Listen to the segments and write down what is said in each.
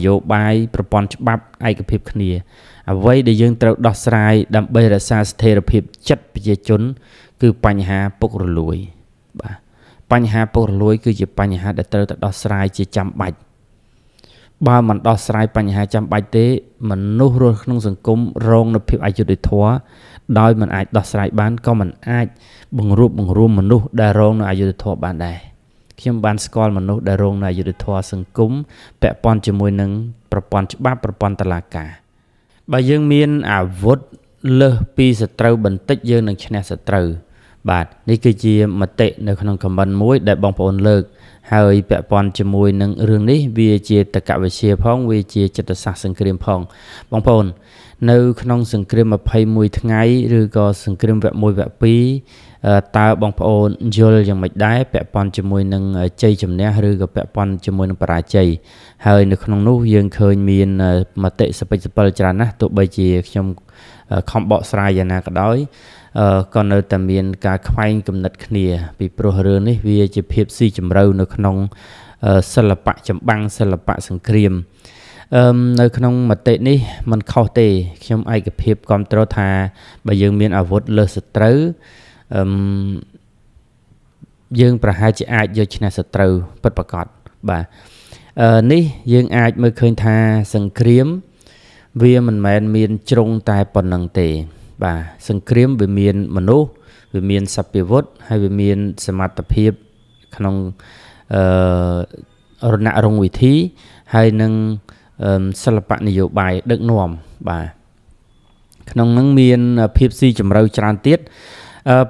យោបាយប្រព័ន្ធច្បាប់ឯកភាពគ្នាអ្វីដែលយើងត្រូវដោះស្រាយដើម្បីរក្សាស្ថិរភាពចិត្តប្រជាជនគឺបញ្ហាពុករលួយបាទបញ្ហាពុករលួយគឺជាបញ្ហាដែលត្រូវតែដោះស្រាយជាចាំបាច់បើមិនដោះស្រាយបញ្ហាចាំបាច់ទេមនុស្សរស់ក្នុងសង្គមរងនូវភាពអយុត្តិធម៌ដោយមិនអាចដោះស្រាយបានក៏មិនអាចបង្រួបបង្រួមមនុស្សដែលរងនូវអយុត្តិធម៌បានដែរខ្ញុំបានស្គាល់មនុស្សដែលរងនូវអយុត្តិធម៌សង្គមពាក់ព័ន្ធជាមួយនឹងប្រព័ន្ធច្បាប់ប្រព័ន្ធតុលាការបើយើងមានអាវុធលើសពីសត្រូវបន្តិចយើងនឹងឈ្នះសត្រូវបាទនេះគឺជាមតិនៅក្នុងខមមិនមួយដែលបងប្អូនលើកហើយពាក់ព័ន្ធជាមួយនឹងរឿងនេះវាជាតក្កវិទ្យាផងវាជាចិត្តសាស្ត្រសង្គ្រាមផងបងប្អូននៅក្នុងសង្គ្រាម21ថ្ងៃឬក៏សង្គ្រាមវគ្គ1វគ្គ2តើបងប្អូនយល់យ៉ាងម៉េចដែរពាក់ព័ន្ធជាមួយនឹងជ័យជំនះឬក៏ពាក់ព័ន្ធជាមួយនឹងបរាជ័យហើយនៅក្នុងនោះយើងឃើញមានមតិសពេចសពិលច្រើនណាស់ទោះបីជាខ្ញុំខំបកស្រាយយ៉ាងណាក៏ដោយក៏នៅតែមានការខ្វែងគំនិតគ្នាពីព្រោះរឿងនេះវាជាភាពស៊ីជម្រៅនៅក្នុងសិល្បៈចម្បាំងសិល្បៈសង្គ្រាមនៅក្នុងមតិនេះมันខុសទេខ្ញុំឯកភាពគ្រប់គ្រងថាបើយើងមានអាវុធលើសត្រូវយើងប្រហែលជាអាចយកឈ្នះសត្រូវពិតប្រាកដបាទនេះយើងអាចមើលឃើញថាសង្គ្រាមវាមិនមែនមានជ្រុងតែប៉ុណ្្នឹងទេបាទសង្គ្រាមវាមានមនុស្សវាមានសព្វវុធហើយវាមានសមត្ថភាពក្នុងរណรงค์វិធីហើយនឹងសិល្បៈនយោបាយដឹកនាំបាទក្នុងនឹងមានភាពស៊ីជម្រៅច្រើនទៀត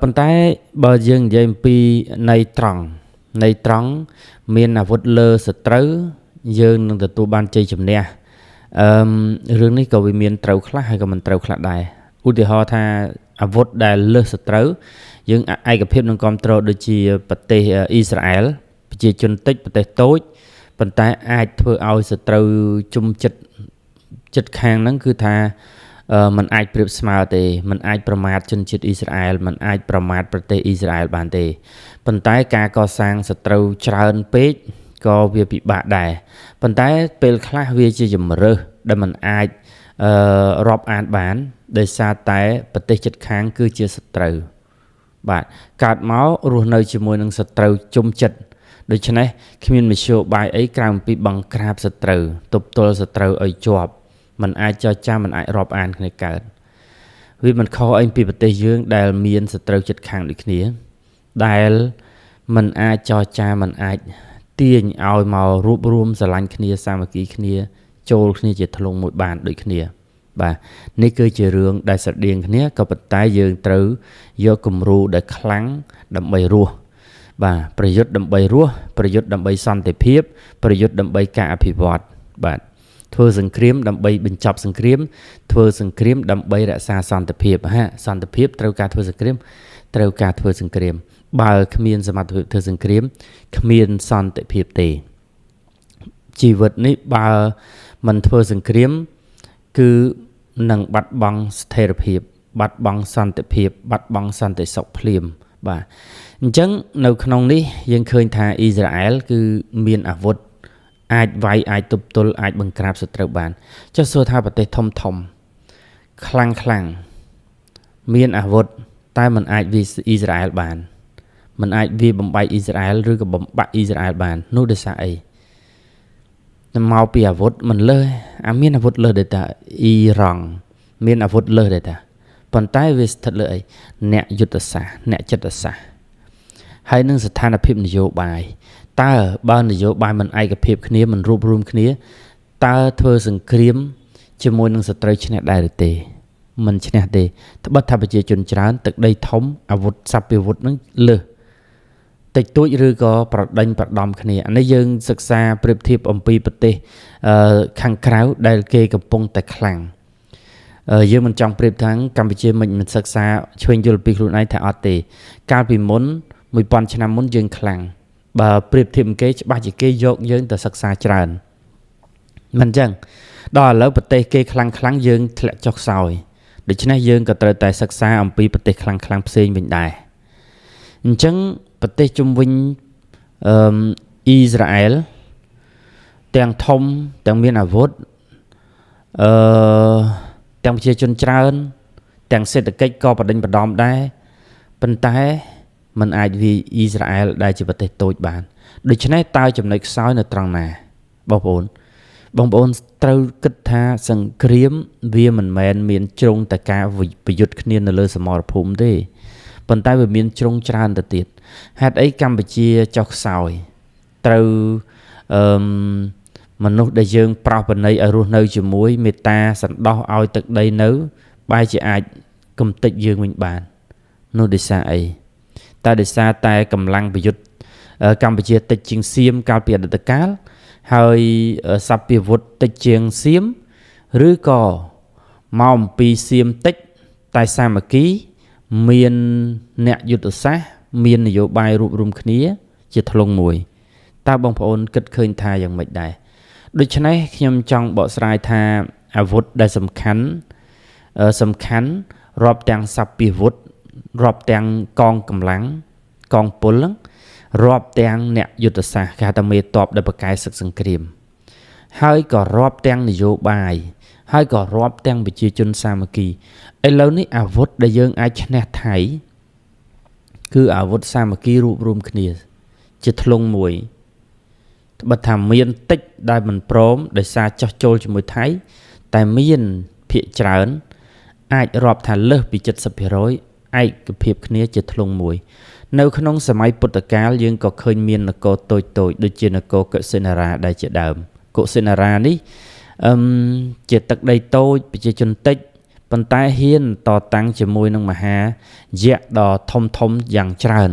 ប៉ុន្តែបើយើងនិយាយអំពីន័យត្រង់មានអាវុធលើសត្រូវយើងនឹងទទួលបានជ័យជំនះរឿងនេះក៏វាមានត្រូវខ្លះហើយក៏មិនត្រូវខ្លះដែរឧទាហរណ៍ថាអាវុធដែលលើសសត្រូវយើងឯកភាពនឹងគ្រប់គ្រងដូចជាប្រទេសអ៊ីស្រាអែលប្រជាជនតិចប្រទេសតូចប៉ុន្តែអាចធ្វើឲ្យសត្រូវជុំចិត្តខាងហ្នឹងគឺថាมันអាចប្រៀបស្មើទេมันអាចប្រមាថជនជាតិអ៊ីស្រាអែលมันអាចប្រមាថប្រទេសអ៊ីស្រាអែលបានទេប៉ុន្តែការកសាងសត្រូវច្រើនពេកក៏វាពិបាកដែរប៉ុន្តែពេលខ្លះវាជាជំរើសដែលมันអាចរាប់អានបានដោយសារតែប្រទេសជិតខាងគឺជាសត្រូវបាទកើតមករស់នៅជាមួយនឹងសត្រូវជុំចិត្តដូច្នេះគ្មានមធ្យោបាយអីក្រៅពីបង្ក្រាបសត្រូវទប់ទល់សត្រូវឲ្យជាប់มันអាចចរចាมันអាចរាប់អានគ្នាកើតវាមិនខុសអីពីប្រទេសយើងដែលមានសត្រូវជិតខាងដូចគ្នាដែលมันអាចចរចាมันអាចទាញឲ្យមករួបរวมស្រឡាញ់គ្នាសាមគ្គីគ្នាចូលគ្នាជាធ្លុងមួយបានដូចគ្នាបាទនេះគឺជារឿងដែលស្រដៀងគ្នាក៏ប៉ុន្តែយើងត្រូវយកគំរូដែលខ្លាំងដើម្បីរស់បាទប្រយុទ្ធដើម្បីរស់ប្រយុទ្ធដើម្បីសន្តិភាពប្រយុទ្ធដើម្បីការអភិវឌ្ឍបាទធ្វើសង្គ្រាមដើម្បីបញ្ចប់សង្គ្រាមធ្វើសង្គ្រាមដើម្បីរក្សាសន្តិភាពសន្តិភាពត្រូវការធ្វើសង្គ្រាមត្រូវការធ្វើសង្គ្រាមបើគ្មានសមត្ថភាពធ្វើសង្គ្រាមគ្មានសន្តិភាពទេជីវិតនេះបើមិនធ្វើសង្គ្រាមគឺនឹងបាត់បង់ស្ថិរភាពបាត់បង់សន្តិភាពបាត់បង់សន្តិសុខភ្លាមបាទអញ្ចឹងនៅក្នុងនេះយើងឃើញថាអ៊ីស្រាអែលគឺមានអាវុធអាចវាយអាចទប់ទល់អាចបង្ក្រាបសត្រូវបានចុះសួរថាប្រទេសធំខ្លាំងមានអាវុធតែมันអាចវាយអ៊ីស្រាអែលបានมันអាចវាយបំបែកអ៊ីស្រាអែលឬក៏បំបាក់អ៊ីស្រាអែលបាននោះដោយសារអីមកពីអាវុធមិនលើសមានអាវុធលើសដែរតាអ៊ីរ៉ង់មានអាវុធលើសដែរតាប៉ុន្តែវាស្ថិតលើអីអ្នកយុទ្ធសាស្ត្រអ្នកចិត្តសាស្ត្រហើយនឹងស្ថានភាពនយោបាយតើបើនយោបាយមិនឯកភាពគ្នាមិនរួបរวมគ្នាតើធ្វើសង្គ្រាមជាមួយនឹងសត្រូវឈ្នះដែរឬទេមិនឈ្នះទេត្បិតថាប្រជាជនច្រើនទឹកដីធំអាវុធសព្វវុធនឹងលើសតិចតួចឬក៏ប្រដេញប្រដំគ្នាអានេះយើងសិក្សាប្រៀបធៀបអំពីប្រទេសខាងក្រៅដែលគេកំពុងតែខ្លាំងយើងមិនចង់ប្រៀបថាកម្ពុជាមិនសិក្សាឆ្វេងយល់ពីខ្លួនឯងថាអត់ទេកាលពីមុន 1000 ឆ្នាំមុនយើងខ្លាំងបើប្រៀបធៀបគេច្បាស់ជាគេយកយើងទៅសិក្សាច្រើនមិនអញ្ចឹងដល់ឥឡូវប្រទេសគេខ្លាំងយើងធ្លាក់ចុះខ្សោយដូច្នេះយើងក៏ត្រូវតែសិក្សាអំពីប្រទេសខ្លាំងផ្សេងវិញដែរអញ្ចឹងប្រទេសជុំវិញអ៊ីស្រាអែល ទាំងធំទាំងមានអាវុធទាំងប្រជាជនច្រើនទាំងសេដ្ឋកិច្ចក៏បដិញបដំដែរប៉ុន្តែมันអាចវាយអ៊ីស្រាអែលដែលជាប្រទេសតូចបានដូច្នេះតើចំណុចខ្សោយនៅត្រង់ណាបងប្អូនត្រូវគិតថាសង្គ្រាមវាមិនមែនមានជ្រុងតែការប្រយុទ្ធគ្នានៅលើសមរភូមិទេប៉ុន្តែវាមានជ្រុងច្រើនទៅទៀតហេតុអីកម្ពុជាចុះខ្សោយត្រូវមនុស្សដែលយើងប្រោសប្រណីឲ្យរស់នៅជាមួយមេត្តាសន្តោសឲ្យទឹកដីនៅបែរជាអាចកំទេចយើងវិញបាននោះដោយសារអីតែដោយសារតែកម្លាំងប្រយុទ្ធកម្ពុជាតិចជាងសៀមកាលពីអតីតកាលហើយសព្វាវុធតិចជាងសៀមឬក៏មកអំពីសៀមតិចតែសាមគ្គីមានអ្នកយុទ្ធសាស្ត្រមាននយោបាយរួបរวมគ្នាជាធ្លុងមួយតើបងប្អូនគិតឃើញថាយ៉ាងម៉េចដែរដូច្នេះខ្ញុំចង់បកស្រាយថាអាវុធដែលសំខាន់រាប់ទាំងសព្វាវុធរាប់ទាំងកងកម្លាំងកងពលរាប់ទាំងអ្នកយុទ្ធសាស្ត្រគេហៅថាមេតបដែលប្រកែកសឹកសង្គ្រាមហើយក៏រាប់ទាំងនយោបាយហើយក៏រាប់ទាំងប្រជាជនសាមគ្គីឥឡូវនេះអាវុធដែលយើងអាចឈ្នះថៃគឺអាវុធសាមគ្គីរួបរวมគ្នាជាធ្លុងមួយបើថាមានតិចដែលមិនព្រមដោយសារចោះចូលជាមួយថៃតែមានភាគច្រើនអាចរាប់ថាលើសពី 70% ឯកភាពគ្នាជាធ្លុងមួយនៅក្នុងសម័យពុទ្ធកាលយើងក៏ឃើញមាននគរតូចដូចជានគរកុសិនារាដែលជាដើមកុសិនារានេះជាទឹកដីតូចប្រជាជនតិចប៉ុន្តែហ៊ានតតាំងជាមួយនឹងមហាយក្សដ៏ធំយ៉ាងច្រើន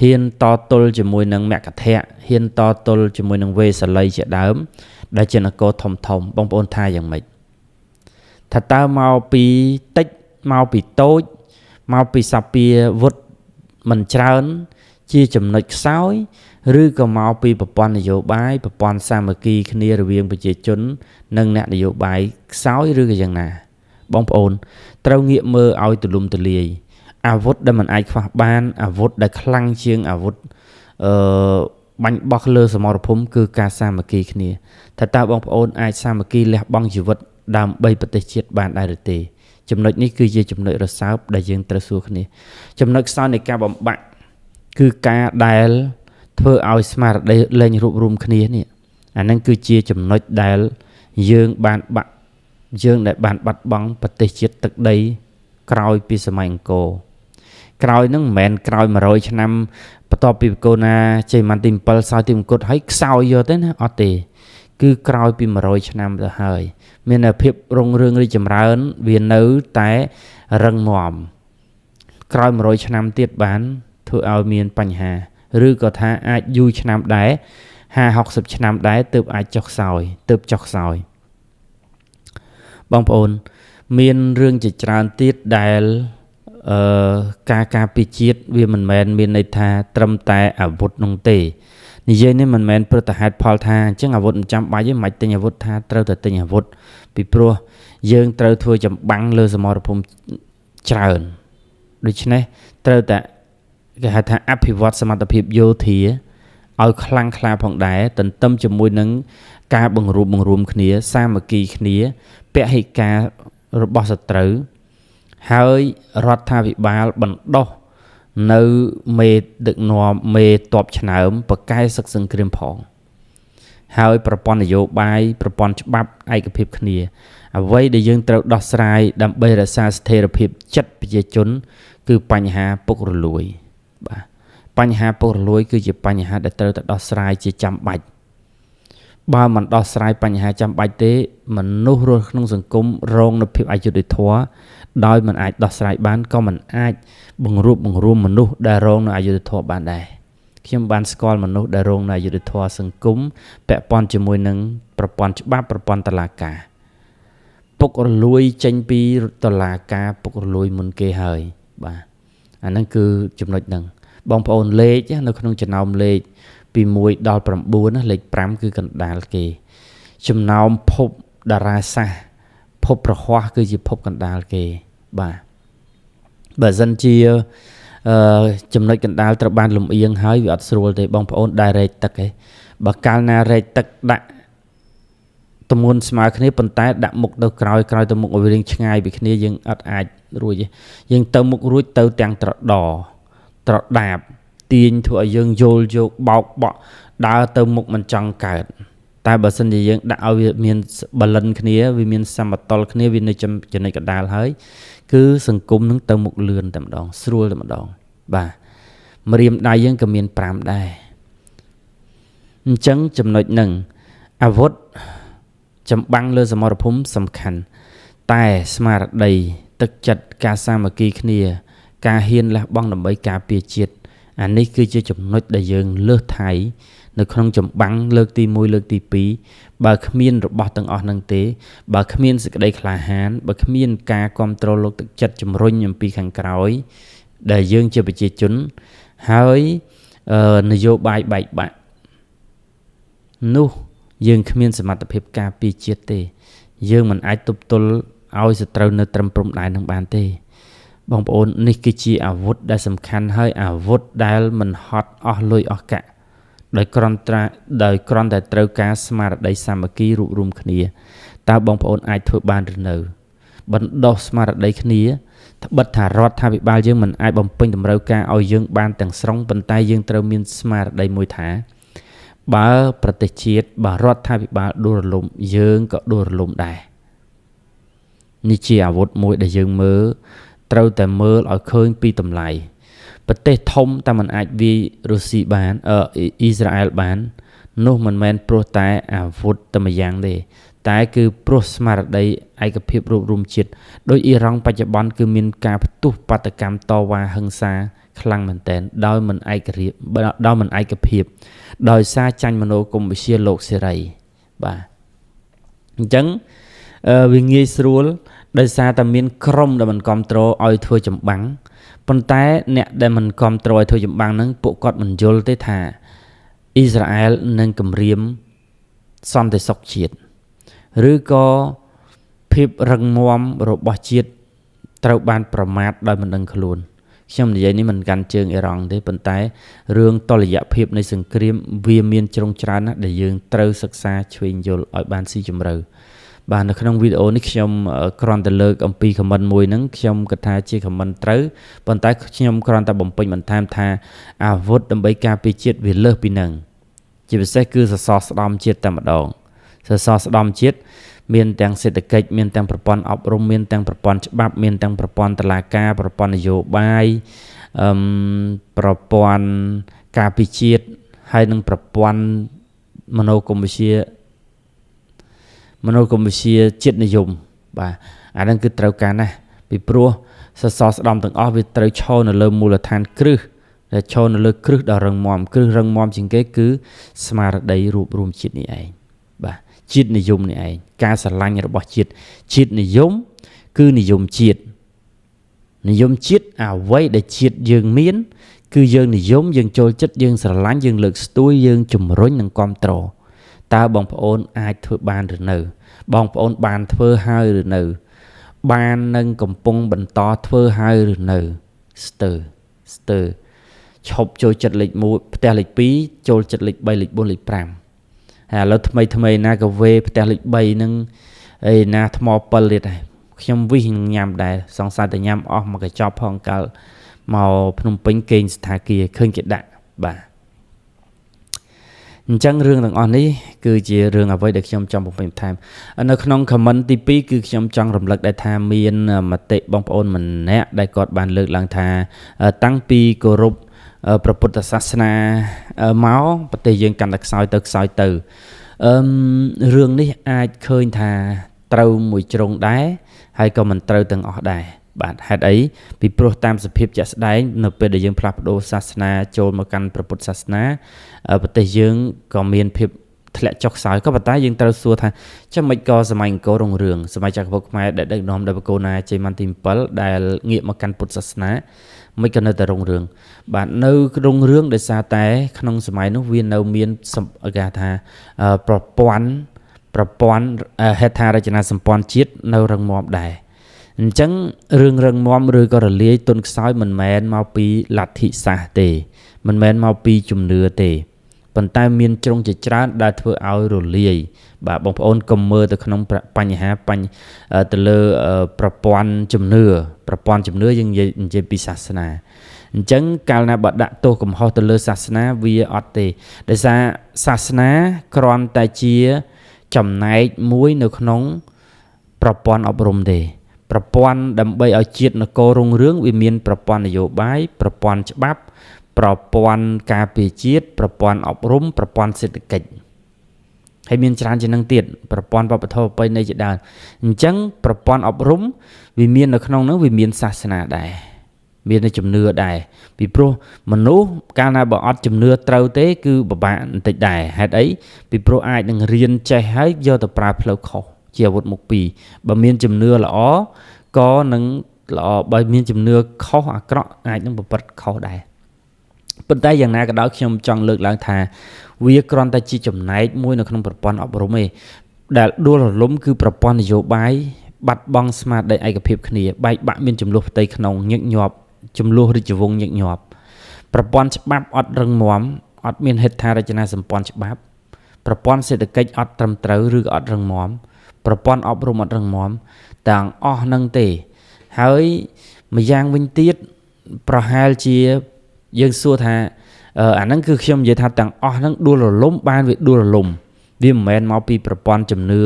ហ៊ានតទល់ជាមួយនឹងមគធៈហ៊ានតទល់ជាមួយនឹងវេសលីជាដើមដែលជានគរធំបងប្អូនថាយ៉ាងម៉េចថាតើមកពីតិចមកពីតូចមកពីសព្វាវុធមិនច្រើនជាចំណុចខ្សោយឬក៏មកពីប្រព័ន្ធនយោបាយប្រព័ន្ធសាមគ្គីគ្នារវាងប្រជាជននិងអ្នកនយោបាយខ្សោយឬក៏យ៉ាងណាបងប្អូនត្រូវងាកមើលឲ្យទូលំទូលាយអាវុធដែលมันអាចខ្វះបានអាវុធដែលខ្លាំងជាងអាវុធបាញ់បោះលើសមរភូមិគឺការសាមគ្គីគ្នាថាតើបងប្អូនអាចសាមគ្គីលះបង់ជីវិតដើម្បីប្រទេសជាតិបានដែរឬទេចំណុចនេះគឺជាចំណុចរសើបដែលយើងត្រូវសួរគ្នាចំណុចខ្សោយនៃការបំបាក់គឺការដែលធ្វើឲ្យស្មារតីលែងរួបរวมគ្នានេះអាហ្នឹងគឺជាចំណុចដែលយើងបានបាត់បង់ប្រទេសជាតិទឹកដីក្រោយពីសម័យអង្គរក្រោយហ្នឹងមិនមែនក្រោយ100ឆ្នាំបន្ទាប់ពីបកូណាជ័យវន្ទទី7សោយទីមង្គតហើយខ្សោយយកទៅណាអត់ទេគឺក្រោយពី100ឆ្នាំទៅហើយមានភាពរុងរឿងរីកចម្រើនវានៅតែរឹងមាំក្រោយ100ឆ្នាំទៀតបានធ្វើឲ្យមានបញ្ហាឬក៏ថាអាចយូរឆ្នាំដែរ50-60ឆ្នាំដែរទើបអាចចុះខ្សោយបងប្អូនមានរឿងជាច្រើនទៀតដែលការពារជាតិវាមិនមែនមានន័យថាត្រឹមតែអាវុធនោះទេនិយាយនេះមិនមែនព្រឹត្តិហេតុផលថាអញ្ចឹងអាវុធមិនចាំបាច់ទេមិនទិញអាវុធថាត្រូវតែទិញអាវុធពីព្រោះយើងត្រូវធ្វើចម្បាំងលើសមរភូមិច្រើនដូច្នេះត្រូវតែគេហៅថាអភិវឌ្ឍសមត្ថភាពយោធាឲ្យខ្លាំងក្លាផងដែរទន្ទឹមជាមួយនឹងការបង្រួបគ្នាសាមគ្គីគ្នាពហិការរបស់សត្រូវហើយរដ្ឋាភិបាលបណ្ដោះនៅមេដឹកនាំមេតបឆ្នើមប្រកែកសឹកសង្គ្រាមផងហើយប្រព័ន្ធនយោបាយប្រព័ន្ធច្បាប់ឯកភាពគ្នាអ្វីដែលយើងត្រូវដោះស្រាយដើម្បីរក្សាស្ថិរភាពចិត្តប្រជាជនគឺបញ្ហាពុករលួយបាទបញ្ហាពុករលួយគឺជាបញ្ហាដែលត្រូវតែដោះស្រាយជាចាំបាច់បើមិនដោះស្រាយបញ្ហាចាំបាច់ទេមនុស្សរស់ក្នុងសង្គមរងនូវភាពអយុត្តិធម៌ដោយមិនអាចដោះស្រាយបានក៏មិនអាចបង្រួបបង្រួមមនុស្សដែលរងនូវអយុត្តិធម៌បានដែរខ្ញុំបានស្គាល់មនុស្សដែលរងនូវអយុត្តិធម៌សង្គមពាក់ព័ន្ធជាមួយនឹងប្រព័ន្ធច្បាប់ប្រព័ន្ធតុលាការពុករលួយចេញពីតុលាការពុករលួយមុនគេហើយបាទអាហ្នឹងគឺចំណុចហ្នឹងបងប្អូនលេខនៅក្នុងចំណោមលេខពី1ដល់9ណាលេខ5គឺកណ្ដាលគេចំណោមភពតារាសាស្ត្រភពប្រហ័សគឺជាភពកណ្ដាលគេបាទបើសិនជាចំណុចកណ្ដាលត្រូវបានលំអៀងហើយវាអត់ស្រួលទេបងប្អូនដែលរែកទឹកឯងបើកាលណារែកទឹកដាក់ តមុនស្មើគ្នាប៉ុន្តែដាក់មុខទៅក្រោយទៅមុខឲ្យរៀងឆ្ងាយពីគ្នាយើងអត់អាចរួចទេយើងទៅមុខរួចទៅទាំងត្រដាបទាញធ្វើឲ្យយើងយល់យកបោកបក់ដើរទៅមុខមិនចង់កើតតែបើសិនជាយើងដាក់ឲ្យវាមានបលិនគ្នាវាមានសមតុល្យគ្នាវានៅចំណុចកណ្ដាលហើយគឺសង្គមនឹងទៅមុខលឿនតែម្ដងស្រួលតែម្ដងបាទម្រាមដៃយើងក៏មាន5ដែរអញ្ចឹងចំណុចហ្នឹងអាវុធចម្បាំងលើសមរភូមិសំខាន់តែស្មារតីទឹកចិត្តការសាមគ្គីគ្នាការហ៊ានលះបង់ដើម្បីការពារជាតិអានេះគឺជាចំណុចដែលយើងលើសថៃនៅក្នុងចម្បាំងលើកទី1លើកទី2បើគ្មានរបស់ទាំងអស់ហ្នឹងទេបើគ្មានសេចក្តីក្លាហានបើគ្មានការគ្រប់គ្រងលោកទឹកចិត្តជំរុញអំពីខាងក្រោយដែលយើងជាប្រជាជនហើយនយោបាយបែកបាក់នោះយើងគ្មានសមត្ថភាពការពារជាតិទេយើងមិនអាចទប់ទល់ឲ្យសត្រូវនៅត្រឹមព្រំដែននឹងបានទេបងប្អូននេះគឺជាអាវុធដែលសំខាន់ហើយអាវុធដែលមិនហត់អស់លុយអស់កាក់ដោយគ្រាន់តែត្រូវការស្មារតីសាមគ្គីរួបរวมគ្នាតើបងប្អូនអាចធ្វើបានឬនៅបណ្ដុះស្មារតីគ្នាត្បិតថារដ្ឋាភិបាលយើងមិនអាចបំពេញតម្រូវការឲ្យយើងបានទាំងស្រុងប៉ុន្តែយើងត្រូវមានស្មារតីមួយថាបើប្រទេសជាតិបើរដ្ឋាភិបាលដួលរលំយើងក៏ដួលរលំដែរនេះជាអាវុធមួយដែលយើងត្រូវតែមើលឲ្យឃើញពីតម្លៃប្រទេសធំតែមិនអាចវាយរុស្ស៊ីបានអ៊ីស្រាអែលបាននោះមិនមែនព្រោះតែអាវុធតែម្យ៉ាងទេតែគឺព្រោះស្មារតីឯកភាពរួបរวมជាតិដោយអ៊ីរ៉ង់បច្ចុប្បន្នគឺមានការផ្ទុះបាតកម្មតវ៉ាហិង្សាខ្លាំងមែនទែនដោយមិនឯកភាពដោយសារចាញ់មនោគមវិជ្ជាលោកសេរីបាទអញ្ចឹងវាងាយស្រួលដោយសារតែមានក្រុមដែលមិនគ្រប់គ្រងឲ្យធ្វើចម្បាំងប៉ុន្តែអ្នកដែលមិនគ្រប់គ្រងឲ្យធ្វើចម្បាំងហ្នឹងពួកគាត់មិនយល់ទេថាអ៊ីស្រាអែលនឹងគំរាមសន្តិសុខជាតិឬក៏ភាពរឹងមាំរបស់ជាតិត្រូវបានប្រមាថដោយមិនដឹងខ្លួនខ្ញុំនិយាយនេះមិនកាន់ជើងអ៊ីរ៉ង់ទេប៉ុន្តែរឿងតុល្យភាពនៃសង្គ្រាមវាមានជ្រុងច្រើនណាស់ដែលយើងត្រូវសិក្សាឆ្វេងយល់ឲ្យបានស៊ីជម្រៅបាទនៅក្នុងវីដេអូនេះខ្ញុំគ្រាន់តែលើកអំពី comment មួយហ្នឹងខ្ញុំគិតថាជា comment ត្រូវប៉ុន្តែខ្ញុំគ្រាន់តែបំពេញបន្ថែមថាអាវុធដើម្បីការពារជាតិវាលើសពីហ្នឹងជាពិសេសគឺសសរស្តម្ភជាតិតែម្ដងសសរស្តម្ភជាតិមានទាំងសេដ្ឋកិច្ចមានទាំងប្រព័ន្ធអប់រំមានទាំងប្រព័ន្ធច្បាប់មានទាំងប្រព័ន្ធតុលាការប្រព័ន្ធនយោបាយប្រព័ន្ធការពារជាតិហើយនិងប្រព័ន្ធមនោគមវិជ្ជាជាតិនិយមបាទអាហ្នឹងគឺត្រូវការណាស់ពីព្រោះសសរស្តម្ភទាំងអស់វាត្រូវឈរនៅលើមូលដ្ឋានគ្រឹះដែលឈរនៅលើគ្រឹះដ៏រឹងមាំគ្រឹះរឹងមាំជាងគេគឺស្មារតីរួបរวมជាតិនេះឯងបាទជាតិនិយមនេះឯងការស្រឡាញ់របស់ជាតិនិយមគឺនិយមជាតិអ្វីដែលជាតិយើងមានគឺយើងនិយមយើងចូលចិត្តយើងស្រឡាញ់យើងលើកស្ទួយយើងជំរុញនិងគ្រប់គ្រងតើបងប្អូនអាចធ្វើបានឬនៅបងប្អូនបានធ្វើហើយឬនៅបាននឹងកំពុងបន្តធ្វើហើយឬនៅស្ទើរឈប់ចូលចិត្តលេខ1ផ្ទះលេខ2ចូលចិត្តលេខ3លេខ4លេខ5ហើយឥឡូវថ្មីណាក៏វេផ្ទះលេខ3ហ្នឹងឯណាថ្ម7ទៀតដែរខ្ញុំវិសនឹងញ៉ាំដែរសង្ស័យតែញ៉ាំអស់មកកញ្ចប់ផងកាលមកភ្នំពេញគេងស្ថាគារឃើញគេដាក់បាទអញ្ចឹងរឿងទាំងអស់នេះគឺជារឿងអ្វីដែលខ្ញុំចង់បំពេញបន្ថែមនៅក្នុង comment ទី2គឺខ្ញុំចង់រំលឹកដែរថាមានមតិបងប្អូនម្នាក់ដែលគាត់បានលើកឡើងថាតាំងពីគោរពព្រះពុទ្ធសាសនាមកប្រទេសយើងកាន់តែខ្សោយទៅរឿងនេះអាចឃើញថាត្រូវមួយជ្រុងដែរហើយក៏មិនត្រូវទាំងអស់ដែរបាទហេតុអីពីព្រោះតាមសភាពជាក់ស្ដែងនៅពេលដែលយើងផ្លាស់ប្ដូរសាសនាចូលមកកាន់ព្រះពុទ្ធសាសនាប្រទេសយើងក៏មានភាពធ្លាក់ចុះខ្សោយក៏ប៉ុន្តែយើងត្រូវសួរថាចាំមិនក៏សម័យអង្គររុងរឿងសម័យចក្រភពខ្មែរដែលដឹកនាំដោយបកូណាជ័យមន្ទី7ដែលងាកមកកាន់ពុទ្ធសាសនាមិនក៏នៅតែរុងរឿងបាទនៅរុងរឿងដោយសារតែក្នុងសម័យនោះវានៅមានគេថាប្រព័ន្ធហេដ្ឋារចនាសម្ព័ន្ធជាតិនៅរឹងមាំដែរអញ្ចឹងរឿងរឹងមាំឬក៏រលាយទុនខ្សោយមិនមែនមកពីលទ្ធិសាសទេមិនមែនមកពីជំនឿទេ ប៉ុន្តែមានជ្រុងជាច្រើនដែលធ្វើឲ្យរលាយបាទបងប្អូនកុំមើលទៅក្នុងបញ្ហាទៅលើប្រព័ន្ធជំនឿយើងនិយាយពីសាសនាអញ្ចឹងកាលណាបើដាក់ទោសកំហុសទៅលើសាសនាវាអត់ទេដោយសារសាសនាគ្រាន់តែជាចំណែកមួយនៅក្នុងប្រព័ន្ធអប់រំទេប្រព័ន្ធដើម្បីឲ្យជាតិនគររុងរឿងវាមានប្រព័ន្ធនយោបាយប្រព័ន្ធច្បាប់ប្រព័ន្ធការពារជាតិប្រព័ន្ធអប់រំប្រព័ន្ធសេដ្ឋកិច្ចហើយមានច្រើនជាងនឹងទៀតប្រព័ន្ធវប្បធម៌ប្រពៃណីជាដើមអញ្ចឹងប្រព័ន្ធអប់រំវាមាននៅក្នុងនោះវាមានសាសនាដែរមានជំនឿដែរពីព្រោះមនុស្សកាលណាបើអត់ជំនឿត្រូវទេគឺពិបាកបន្តិចដែរហេតុអីពីព្រោះអាចនឹងរៀនចេះហើយយកទៅប្រើផ្លូវខុសជាអាវុធមុខពីរបើមានជំនឿល្អក៏នឹងល្អបើមានជំនឿខុសអាក្រក់អាចនឹងប្រព្រឹត្តខុសដែរប៉ុន្តែយ៉ាងណាក៏ដោយខ្ញុំចង់លើកឡើងថាវាគ្រាន់តែជាចំណែកមួយនៅក្នុងប្រព័ន្ធអប់រំទេដែលដួលរលំគឺប្រព័ន្ធនយោបាយបាត់បង់ស្មារតីឯកភាពគ្នាបែកបាក់មានចំនួនផ្ទៃក្នុងញឹកញាប់ចំនួនរាជវង្សញឹកញាប់ប្រព័ន្ធច្បាប់អត់រឹងមាំអត់មានហេដ្ឋារចនាសម្ព័ន្ធច្បាប់ប្រព័ន្ធសេដ្ឋកិច្ចអត់ត្រឹមត្រូវឬក៏អត់រឹងមាំប្រព័ន្ធអប់រំអត់រឹងមាំទាំងអស់ហ្នឹងទេហើយម្យ៉ាងវិញទៀតប្រហែលជាយើងសួរថាអាហ្នឹងគឺខ្ញុំនិយាយថាទាំងអស់ហ្នឹងដួលរលំបានវាដួលរលំវាមិនមែនមកពីប្រព័ន្ធជំនឿ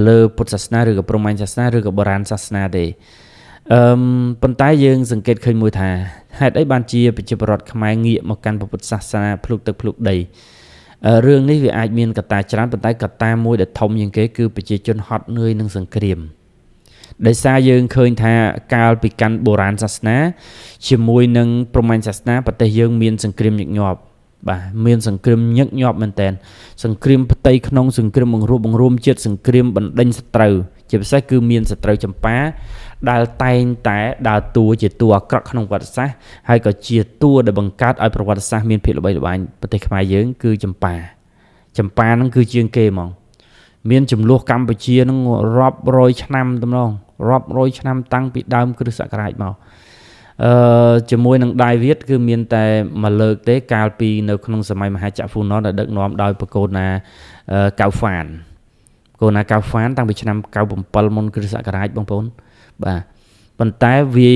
លើពុទ្ធសាសនាឬក៏ព្រហ្មញ្ញសាសនាឬក៏បុរាណសាសនាទេប៉ុន្តែយើងសង្កេតឃើញមួយថាហេតុអីបានជាប្រជាពលរដ្ឋខ្មែរងាកមកកាន់ពុទ្ធសាសនាភ្លុកទឹកភ្លុកដីរឿងនេះវាអាចមានកត្តាច្រើនប៉ុន្តែកត្តាមួយដែលធំជាងគេគឺប្រជាជនហត់នឿយនឹងសង្គ្រាមដោយសារយើងឃើញថាកាលពីកាន់បុរាណសាសនាជាមួយនឹងព្រហ្មញ្ញសាសនាប្រទេសយើងមានសង្គ្រាមញឹកញាប់បាទមានសង្គ្រាមញឹកញាប់មែនតើសង្គ្រាមផ្ទៃក្នុងសង្គ្រាមបង្រួមជាតិសង្គ្រាមបណ្ដេញសត្រូវជាពិសេសគឺមានសត្រូវចម្ប៉ាដែលតែងតែដើរតួជាតួអាក្រក់ក្នុងប្រវត្តិសាស្ត្រហើយក៏ជាតួដែលបង្កើតឲ្យប្រវត្តិសាស្ត្រមានភាពល្បីល្បាញប្រទេសខ្មែរយើងគឺចម្ប៉ាហ្នឹងគឺជាងគេហ្មងមានចំនួនកម្ពុជានឹងរាប់រយឆ្នាំតំណងរាប់រយឆ្នាំតាំងពីដើមគ្រិស្តសករាជមកជាមួយនឹងដៃវៀតគឺមានតែមួយលើកទេកាលពីនៅក្នុងសម័យមហាចក្រហ្វូណនដែលដឹកនាំដោយប្រកូណាកៅហ្វានតាំងពីឆ្នាំ97មុនគ្រិស្តសករាជបងប្អូនបាទប៉ុន្តែវា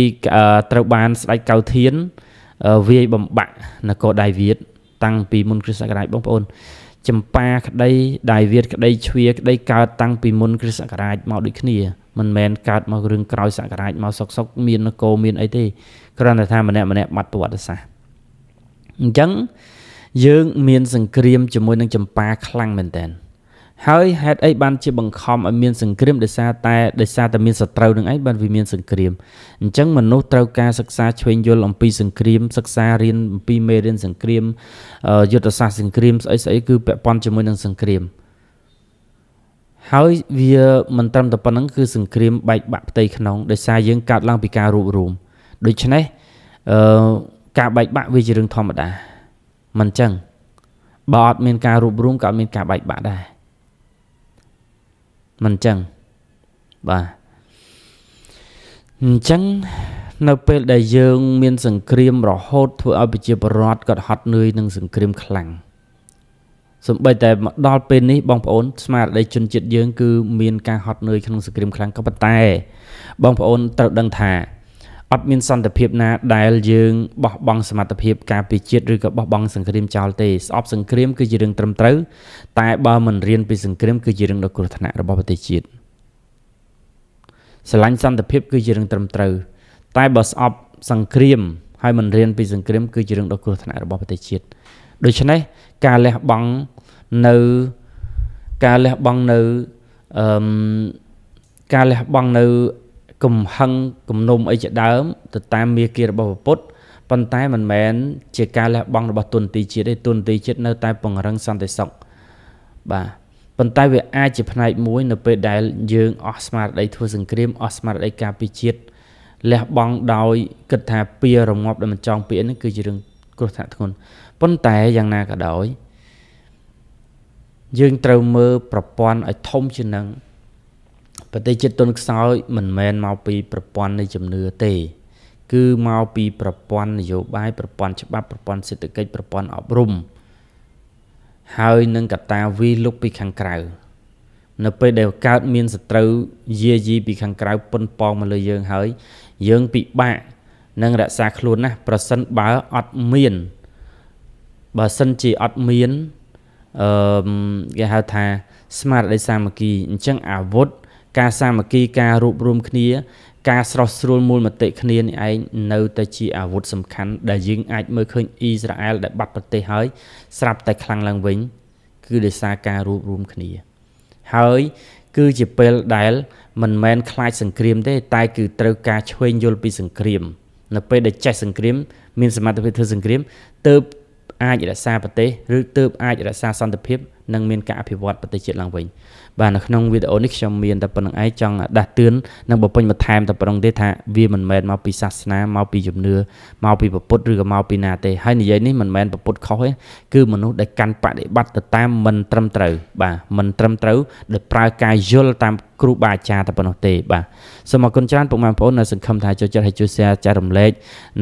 ត្រូវបានស្ដេចកៅធានវាយបំបាក់នគរដៃវៀតតាំងពីមុនគ្រិស្តសករាជបងប្អូនចម្ប៉ាក្តីដៃវៀតក្តីជ្វាក្តីកើតតាំងពីមុនគ្រិស្តសករាជមកដូចគ្នាមិនមែនកើតមករឿងក្រោយសករាជមកសុកមាននគរមានអីទេគ្រាន់តែថាម្នាក់បាត់ប្រវត្តិសាស្ត្រអញ្ចឹងយើងមានសង្គ្រាមជាមួយនឹងចម្ប៉ាខ្លាំងមែនតើហើយហេតុអីបានជាបង្ខំឲ្យមានសង្គ្រាមដោយសារតែមានសត្រូវនឹងឯងបានវាមានសង្គ្រាមអញ្ចឹងមនុស្សត្រូវការសិក្សាឆ្វេងយល់អំពីសង្គ្រាមសិក្សារៀនអំពីមេរៀនសង្គ្រាមយុទ្ធសាស្ត្រសង្គ្រាមស្អីគឺពាក់ព័ន្ធជាមួយនឹងសង្គ្រាមហើយវាមិនត្រឹមតែប៉ុណ្្នឹងគឺសង្គ្រាមបែកបាក់ផ្ទៃក្នុងដោយសារយើងកើតឡើងពីការរួបរวมដូច្នេះការបែកបាក់វាជារឿងធម្មតាមិនចឹងបើអត់មានការរួបរวมក៏អត់មានការបែកបាក់ដែរមិនចឹងបាទអញ្ចឹងនៅពេលដែលយើងមានសង្គ្រាមរហូតធ្វើឲ្យប្រជាពលរដ្ឋគាត់ហត់នឿយនឹងសង្គ្រាមខ្លាំងសូម្បីតែមកដល់ពេលនេះបងប្អូនស្មារតីជនជាតិយើងគឺមានការហត់នឿយក្នុងសង្គ្រាមខ្លាំងក៏ប៉ុន្តែបងប្អូនត្រូវដឹងថាអត់មានសន្តិភាពណាដែលយើងបោះបង់សមត្ថភាពការពារជាតិឬក៏បោះបង់សង្គ្រាមចោលទេស្អប់សង្គ្រាមគឺជារឿងត្រឹមត្រូវតែបើមិនរៀនពីសង្គ្រាមគឺជារឿងដ៏គ្រោះថ្នាក់របស់ប្រទេសជាតិស្រឡាញ់សន្តិភាពគឺជារឿងត្រឹមត្រូវតែបើស្អប់សង្គ្រាមហើយមិនរៀនពីសង្គ្រាមគឺជារឿងដ៏គ្រោះថ្នាក់របស់ប្រទេសជាតិដូច្នេះការលះបង់នៅកំហឹងគំនុំអីជាដើមទៅតាមមាគ៌ារបស់ពុទ្ធប៉ុន្តែមិនមែនជាការលះបង់របស់ទុនទីជាតិទេទុនទីជាតិនៅតែពង្រឹងសន្តិសុខបាទប៉ុន្តែវាអាចជាផ្នែកមួយនៅពេលដែលយើងអស់ស្មារតីធ្វើសង្គ្រាមអស់ស្មារតីការពារជាតិលះបង់ដោយគិតថាពៀរងាប់ដែលមិនចង់ពៀនេះគឺជារឿងគ្រោះថ្នាក់ធ្ងន់ប៉ុន្តែយ៉ាងណាក៏ដោយយើងត្រូវមើលប្រព័ន្ធឲ្យធំជាងនឹងប្រទេសជាតិទុនខ្សោយមិនមែនមកពីប្រព័ន្ធនៃជំនឿទេគឺមកពីប្រព័ន្ធនយោបាយប្រព័ន្ធច្បាប់ប្រព័ន្ធសេដ្ឋកិច្ចប្រព័ន្ធអប់រំ ហើយនឹងកតាវាលុកពីខាងក្រៅនៅពេលដែលកើតមានសត្រូវយាយីពីខាងក្រៅប៉ុនប៉ងមកលើយើងហើយយើងពិបាកនឹងរក្សាខ្លួនណាស់ប្រសិនបើអត់មានបើសិនជាអត់មានគេហៅថាស្មារតីសាមគ្គីអញ្ចឹងអាវុធការសាមគ្គីការរួបរวมគ្នាការស្រោះស្រួលមូលមតិគ្នានេះឯងនៅតែជាអាវុធសំខាន់ដែលយើងអាចមើលឃើញអ៊ីស្រាអែលដែលបាត់ប្រទេសហើយស្រាប់តែខ្លាំងឡើងវិញគឺដោយសារការរួបរวมគ្នាហើយគឺជាពេលដែលមិនមែនខ្លាចសង្គ្រាមទេតែគឺត្រូវការឆ្វេងយល់ពីសង្គ្រាមនៅពេលដែលចេះសង្គ្រាមមានសមត្ថភាពធ្វើសង្គ្រាមទើបអាចរក្សាប្រទេសឬទើបអាចរក្សាសន្តិភាពនិងមានការអភិវឌ្ឍប្រទេសជាតិឡើងវិញបាទនៅក្នុងវីដេអូនេះខ្ញុំមានតែប៉ុណ្្នឹងឯងចង់ដាស់តឿននិងបំពេញបន្ថែមតែប៉ុណ្្នឹងទេថាវាមិនមែនមកពីសាសនាមកពីជំនឿមកពីពុទ្ធឬក៏មកពីណាទេហើយនិយាយនេះមិនមែនពុទ្ធខុសទេគឺមនុស្សដែលកាន់បដិបត្តិទៅតាមមិនត្រឹមត្រូវបាទមិនត្រឹមត្រូវដោយប្រើការយល់តាមគ្រូបាអាចារ្យតែប៉ុណ្ណោះទេបាទសូមអរគុណច្រើនពុកម៉ែបងប្អូននៅសង្ឃឹមថាចូលចិត្តហើយជួយ share ចែករំលែក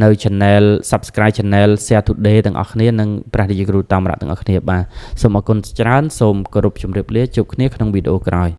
នៅ channel subscribe channel share today ទាំងអស់គ្នានិងព្រះរាជគ្រូតាមរៈទាំងអស់គ្នាបាទសូមអរគុណច្រើនសូមគោរពជម្រាបលាជួបគ្នាក្នុងវីដេអូក្រោយ